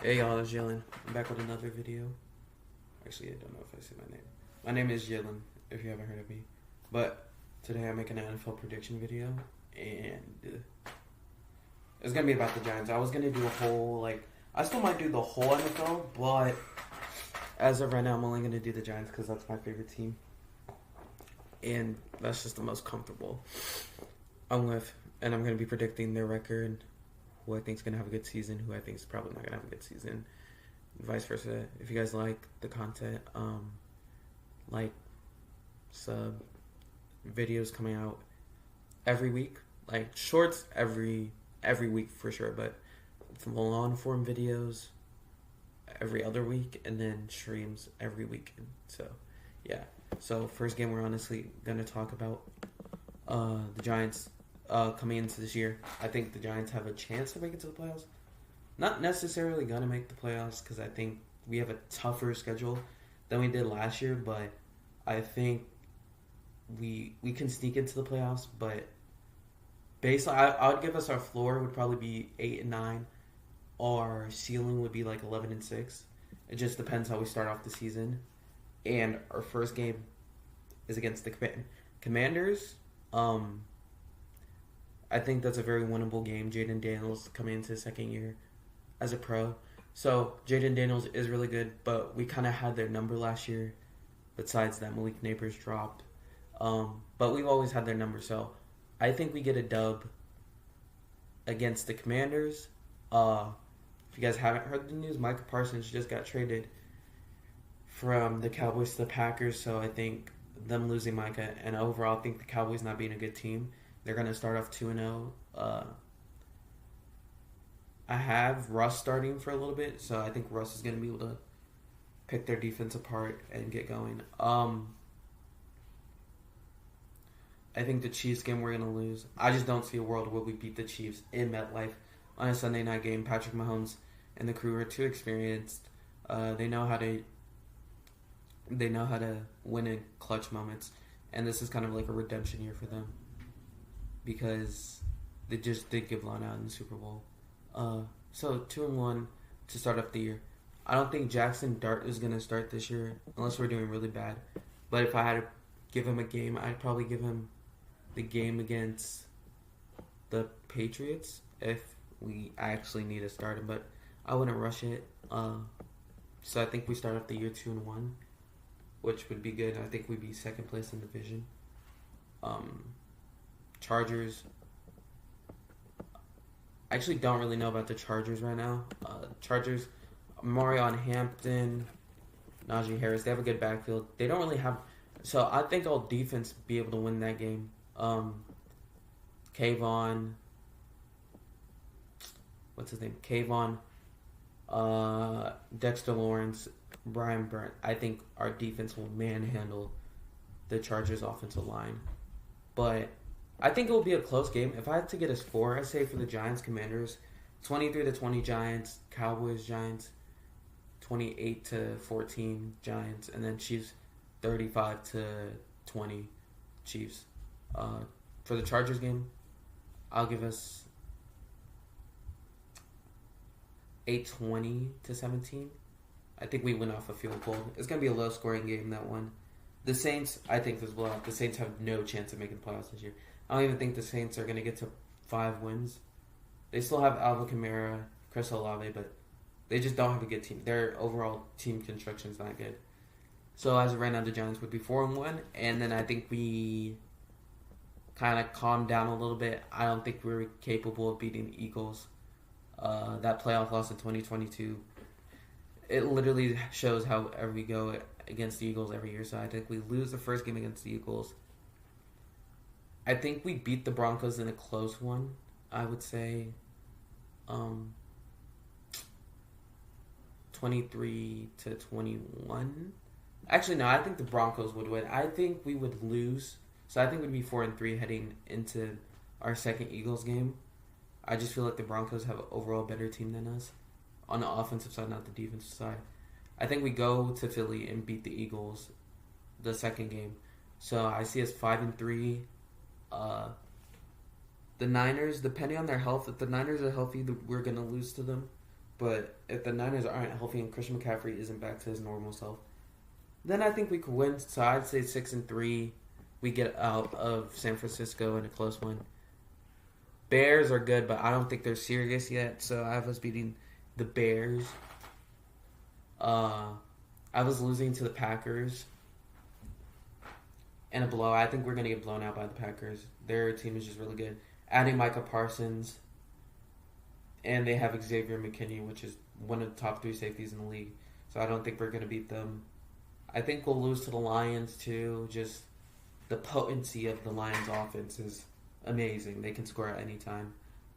Hey y'all, it's Jalen. I'm back with another video. Actually, I don't know if I say my name. My name is Jalen, if you haven't heard of me. But today I'm making an NFL prediction video, and it's gonna be about the Giants. I was gonna do a whole I still might do the whole NFL, but as of right now, I'm only gonna do the Giants because that's my favorite team, and that's just the most comfortable I'm with. And I'm gonna be predicting their record, who I think is gonna have a good season, who I think is probably not gonna have a good season, vice versa. If you guys like the content, like sub videos coming out every week, like shorts every week for sure, but some long form videos every other week, and then streams every weekend. So yeah. So first game, we're honestly gonna talk about the Giants coming into this year. I think the Giants have a chance to make it to the playoffs. Not necessarily gonna make the playoffs because I think we have a tougher schedule than we did last year, but I think we can sneak into the playoffs. But based on, I would give us our floor would probably be 8-9. Our ceiling would be like 11-6. It just depends how we start off the season. And our first game is against the Commanders. I think that's a very winnable game. Jaden Daniels coming into his second year as a pro. So Jaden Daniels is really good, but we kind of had their number last year. Besides that, Malik Neighbors dropped. But we've always had their number. So I think we get a dub against the Commanders. If you guys haven't heard the news, Micah Parsons just got traded from the Cowboys to the Packers. So I think them losing Micah, and overall I think the Cowboys not being a good team. They're going to start off 2-0. I have Russ starting for a little bit, so I think Russ is going to be able to pick their defense apart and get going. I think the Chiefs game we're going to lose. I just don't see a world where we beat the Chiefs in MetLife on a Sunday night game. Patrick Mahomes and the crew are too experienced. They know how to win in clutch moments, and this is kind of like a redemption year for them because they just did get blown out in the Super Bowl. So 2-1 to start off the year. I don't think Jackson Dart is going to start this year unless we're doing really bad. But if I had to give him a game, I'd probably give him the game against the Patriots if we actually need to start him. But I wouldn't rush it. So I think we start off the year 2-1, which would be good. I think we'd be second place in the division. Chargers. I actually don't really know about the Chargers right now. Chargers, Marion Hampton, Najee Harris, they have a good backfield. They don't really have... So I think all defense be able to win that game. Kayvon... What's his name? Kayvon, Dexter Lawrence, Brian Burnt. I think our defense will manhandle the Chargers' offensive line. But I think it will be a close game. If I had to get a score, I'd say for the Giants, Commanders, 23-20 Giants, Cowboys, Giants, 28-14 Giants, and then Chiefs, 35-20 Chiefs. For the Chargers game, I'll give us 8-20-17. I think we win off a field goal. It's going to be a low-scoring game, that one. The Saints, I think this blowout. The Saints have no chance of making the playoffs this year. I don't even think the Saints are going to get to 5 wins. They still have Alvin Kamara, Chris Olave, but they just don't have a good team. Their overall team construction is not good. So as of right now, the Giants would be 4-1, and then I think we kind of calm down a little bit. I don't think we're capable of beating the Eagles. That playoff loss in 2022, it literally shows how we go against the Eagles every year. So I think we lose the first game against the Eagles. I think we beat the Broncos in a close one. I would say 23-21. Actually, no, I think the Broncos would win. I think we would lose. So I think we'd be 4-3 heading into our second Eagles game. I just feel like the Broncos have an overall better team than us on the offensive side, not the defensive side. I think we go to Philly and beat the Eagles the second game. So I see us 5-3. The Niners, depending on their health, if the Niners are healthy, we're going to lose to them. But if the Niners aren't healthy and Christian McCaffrey isn't back to his normal self, then I think we could win. So I'd say 6-3. We get out of San Francisco in a close one. Bears are good, but I don't think they're serious yet. So I have us beating the Bears. I was losing to the Packers in a blowout. I think we're going to get blown out by the Packers. Their team is just really good. Adding Micah Parsons. And they have Xavier McKinney, which is one of the top 3 safeties in the league. So I don't think we're going to beat them. I think we'll lose to the Lions, too. Just the potency of the Lions' offense is amazing. They can score at any time.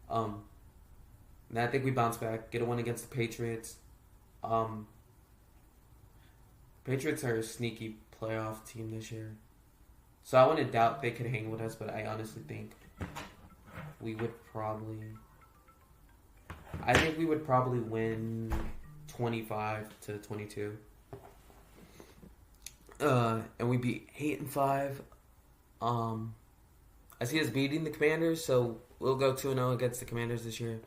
And I think we bounce back, get a win against the Patriots. Patriots are a sneaky playoff team this year. So I wouldn't doubt they could hang with us, but I honestly think we would probably... I think we would probably win 25-22. And we'd be 8-5. I see us beating the Commanders, so we'll go 2-0 against the Commanders this year.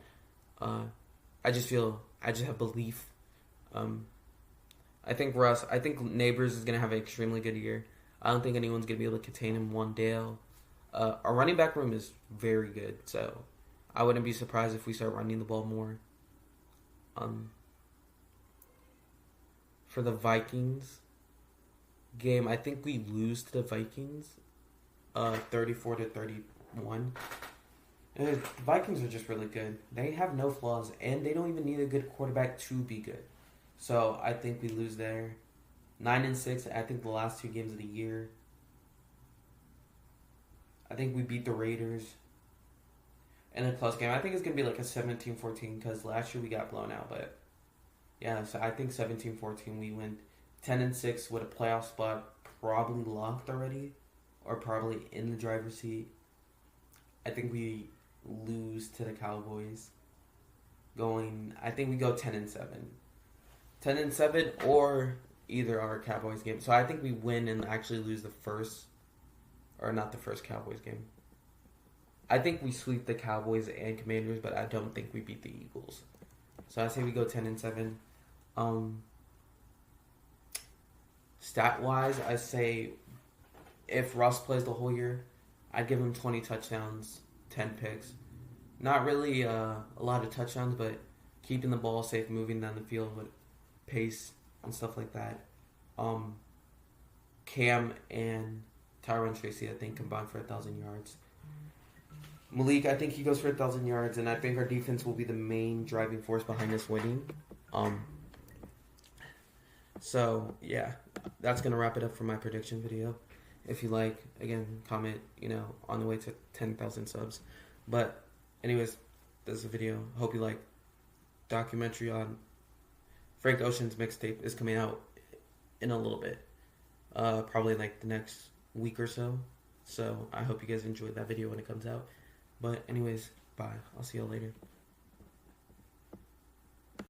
I just have belief. I think Neighbors is going to have an extremely good year. I don't think anyone's going to be able to contain him. Wandale. Our running back room is very good, so I wouldn't be surprised if we start running the ball more. For the Vikings game, I think we lose to the Vikings 34-31. The Vikings are just really good. They have no flaws, and they don't even need a good quarterback to be good. So I think we lose there. 9-6, I think the last 2 games of the year. I think we beat the Raiders in a close game. I think it's going to be like a 17-14 because last year we got blown out. But yeah, so I think 17-14 we win. 10-6 with a playoff spot probably locked already or probably in the driver's seat. I think we lose to the Cowboys. I think we go 10-7. 10-7 or either our Cowboys game. So I think we win and actually lose the first, or not the first Cowboys game. I think we sweep the Cowboys and Commanders, but I don't think we beat the Eagles. So I say we go 10-7. Stat-wise, I say if Russ plays the whole year, I'd give him 20 touchdowns, 10 picks. Not really a lot of touchdowns, but keeping the ball safe, moving down the field with pace and stuff like that. Cam and Tyron Tracy, I think, combined for 1,000 yards. Malik, I think he goes for 1,000 yards, and I think our defense will be the main driving force behind us winning. So, yeah, that's going to wrap it up for my prediction video. If you like, again, comment, on the way to 10,000 subs. But, anyways, this is a video. Hope you like. Documentary on Frank Ocean's mixtape is coming out in a little bit. Probably like the next week or so. So, I hope you guys enjoyed that video when it comes out. But, anyways, bye. I'll see you later.